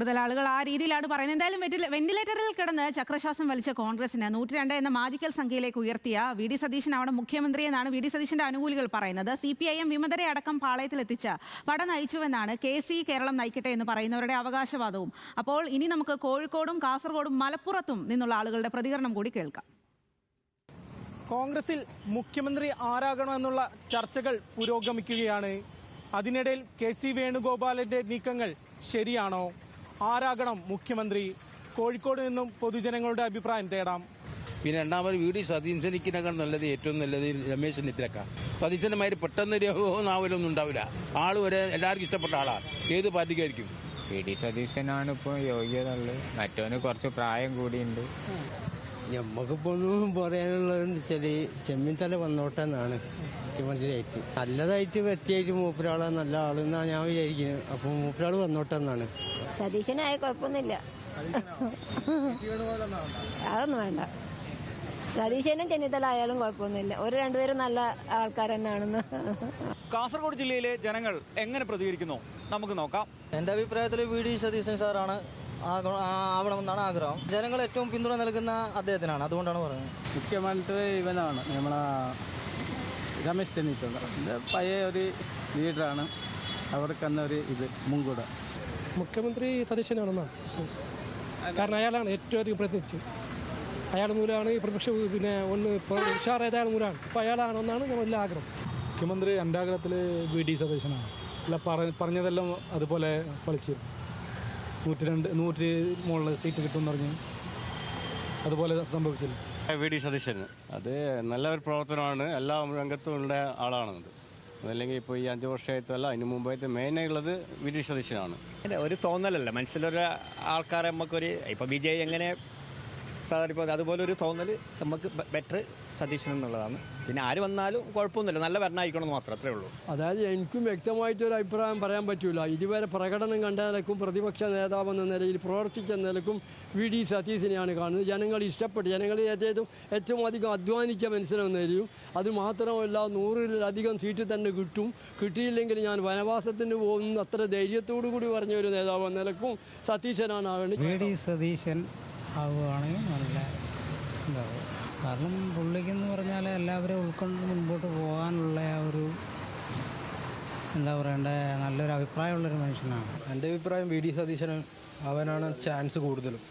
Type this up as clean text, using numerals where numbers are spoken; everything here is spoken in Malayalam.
കൂടുതൽ ആളുകൾ ആ രീതിയിലാണ് പറയുന്നത്. എന്തായാലും വെന്റിലേറ്ററിൽ കിടന്ന് ചക്രശ്വാസം വലിച്ച കോൺഗ്രസിന് 102 എന്ന മാജിക്കൽ സംഖ്യയിലേക്ക് ഉയർത്തിയ വി ഡി സതീശനാണ് മുഖ്യമന്ത്രി എന്നാണ് വി ഡി സതീശന്റെ അനുകൂലികൾ പറയുന്നത്. CPIM വിമതരെ അടക്കം പാളയത്തിലെത്തിച്ച് പട നയിച്ചുവെന്നാണ് KC കേരളം നയിക്കട്ടെ എന്ന് പറയുന്നവരുടെ അവകാശവാദവും. അപ്പോൾ ഇനി നമുക്ക് കോഴിക്കോടും കാസർഗോഡും മലപ്പുറത്തും നിന്നുള്ള ആളുകളുടെ പ്രതികരണം കൂടി കേൾക്കാം. കോൺഗ്രസിൽ മുഖ്യമന്ത്രി ആരാകണമെന്നുള്ള ചർച്ചകൾ പുരോഗമിക്കുകയാണ്. അതിനിടയിൽ KC വേണുഗോപാലിന്റെ നീക്കങ്ങൾ ശരിയാണോ? ആരാകണം മുഖ്യമന്ത്രി? കോഴിക്കോട് നിന്നും പൊതുജനങ്ങളുടെ അഭിപ്രായം തേടാം. പിന്നെ രണ്ടാമത് വി ഡി സതീശനിക്കിനേക്കാൾ നല്ലത് ഏറ്റവും നല്ലത് രമേശ് ചെന്നിത്തലക്ക. സതീശന്മാര് പെട്ടെന്ന് നാവലൊന്നും ഉണ്ടാവില്ല. ആള് വരെ എല്ലാവർക്കും ഇഷ്ടപ്പെട്ട ആളാണ്. ഏത് പാർട്ടിക്കായിരിക്കും. വി ഡി സതീശനാണ് ഇപ്പോൾ യോഗ്യത ഉള്ളത്. മറ്റവന് കുറച്ച് പ്രായം കൂടിയുണ്ട്. നമുക്കിപ്പോൾ ഒന്നും പറയാനുള്ളതെന്ന് വെച്ചാൽ ചെമ്മീൻതല വന്നോട്ടെന്നാണ് മുഖ്യമന്ത്രിയായിട്ട്. നല്ലതായിട്ട് വ്യക്തിയായിട്ട് മൂപ്പരാളാണ് നല്ല ആളെന്നാണ് ഞാൻ വിചാരിക്കുന്നത്. അപ്പോൾ മൂപ്പരാൾ വന്നോട്ടെന്നാണ്. സതീശനായ കുഴപ്പമൊന്നുമില്ല, അതൊന്നും വേണ്ട. സതീശനും ചെന്നിത്തല ആയാലും കുഴപ്പമൊന്നുമില്ല. ഒരു രണ്ടുപേരും നല്ല ആൾക്കാർ തന്നെയാണെന്ന്. കാസർഗോഡ് ജില്ലയിലെ ജനങ്ങൾ എങ്ങനെ പ്രതികരിക്കുന്നു നമുക്ക് നോക്കാം. എൻ്റെ അഭിപ്രായത്തിൽ വി ഡി സതീശൻ സാറാണ് ആവണമെന്നാണ് ആഗ്രഹം. ജനങ്ങൾ ഏറ്റവും പിന്തുണ നൽകുന്ന അദ്ദേഹത്തിനാണ്, അതുകൊണ്ടാണ് പറയുന്നത്. മുഖ്യമന്ത്രി ഇവനാണ് നമ്മളെ രമേശ് ചെന്നിത്തല. പഴയ ഒരു ലീഡറാണ്. അവർക്കെന്ന ഒരു ഇത് മുൻകൂട മുഖ്യമന്ത്രി സതീശനാണെന്നാണ്. കാരണം അയാളാണ് ഏറ്റവും അധികം പ്രയത്നിച്ചത്. അയാൾ മൂലമാണ് ഈ പ്രതിപക്ഷം ഒന്ന് ഉഷാറായത് അയാൾ മൂലമാണ്. അപ്പോൾ അയാളാണെന്നാണ് ഞങ്ങളുടെ ആഗ്രഹം. മുഖ്യമന്ത്രി എൻ്റെ ആഗ്രഹത്തിൽ വി ഡി സതീശനാണ്. അല്ല പറഞ്ഞതെല്ലാം അതുപോലെ കളിച്ച് 102 മുകളിൽ സീറ്റ് കിട്ടുമെന്ന് പറഞ്ഞ് അതുപോലെ സംഭവിച്ചില്ല. വി ഡി സതീശൻ അത് നല്ല ഒരു പ്രവർത്തനമാണ്. എല്ലാ രംഗത്തും ഉള്ള ആളാണത്. അതല്ലെങ്കിൽ ഇപ്പോൾ ഈ 5 വർഷമായിട്ടല്ല, അതിന് മുമ്പായിട്ട് മെയിനായുള്ളത് വി ഡി സതീശനാണ്. ഒരു തോന്നലല്ല, മനസ്സിലൊരു ആൾക്കാരെ നമുക്കൊരു ഇപ്പോൾ വിജയ് എങ്ങനെ സാധാരണ ഇപ്പോൾ അതുപോലെ ഒരു തോന്നൽ നമുക്ക് ബെറ്റർ സതീശൻ എന്നുള്ളതാണ്. പിന്നെ ആര് വന്നാലും കുഴപ്പമൊന്നുമില്ല, നല്ല ഭരണമായിരിക്കണം എന്ന് മാത്രം, അത്രേ ഉള്ളൂ. അതായത് എനിക്കും വ്യക്തമായിട്ടൊരു അഭിപ്രായം പറയാൻ പറ്റില്ല. ഇതുവരെ പ്രകടനം കണ്ട നിലക്കും പ്രതിപക്ഷ നേതാവെന്ന നിലയിൽ പ്രവർത്തിച്ച നിലക്കും വി ഡി സതീശനെയാണ് കാണുന്നത്. ജനങ്ങൾ ഇഷ്ടപ്പെട്ടു. ജനങ്ങൾ ഏറ്റവും അധികം അധ്വാനിച്ച മനുഷ്യനെന്ന നിലയും അത് മാത്രമല്ല 100-ലധികം സീറ്റ് തന്നെ കിട്ടും. കിട്ടിയില്ലെങ്കിൽ ഞാൻ വനവാസത്തിന് പോകുന്ന അത്ര ധൈര്യത്തോടു കൂടി പറഞ്ഞ ഒരു നേതാവെന്ന നിലക്കും സതീശനാണ് ആവേണ്ടത്. വി ഡി സതീശൻ ആവുകയാണെങ്കിൽ നല്ല ഇതാവും. കാരണം പുള്ളിക്കെന്ന് പറഞ്ഞാൽ എല്ലാവരും ഉൾക്കൊണ്ട് മുൻപോട്ട് പോകാനുള്ള ഒരു എന്താ പറയണ്ടേ നല്ലൊരു അഭിപ്രായമുള്ളൊരു മനുഷ്യനാണ്. എൻ്റെ അഭിപ്രായം വി ഡി സതീശൻ അവനാണ് ചാൻസ് കൂടുതലും.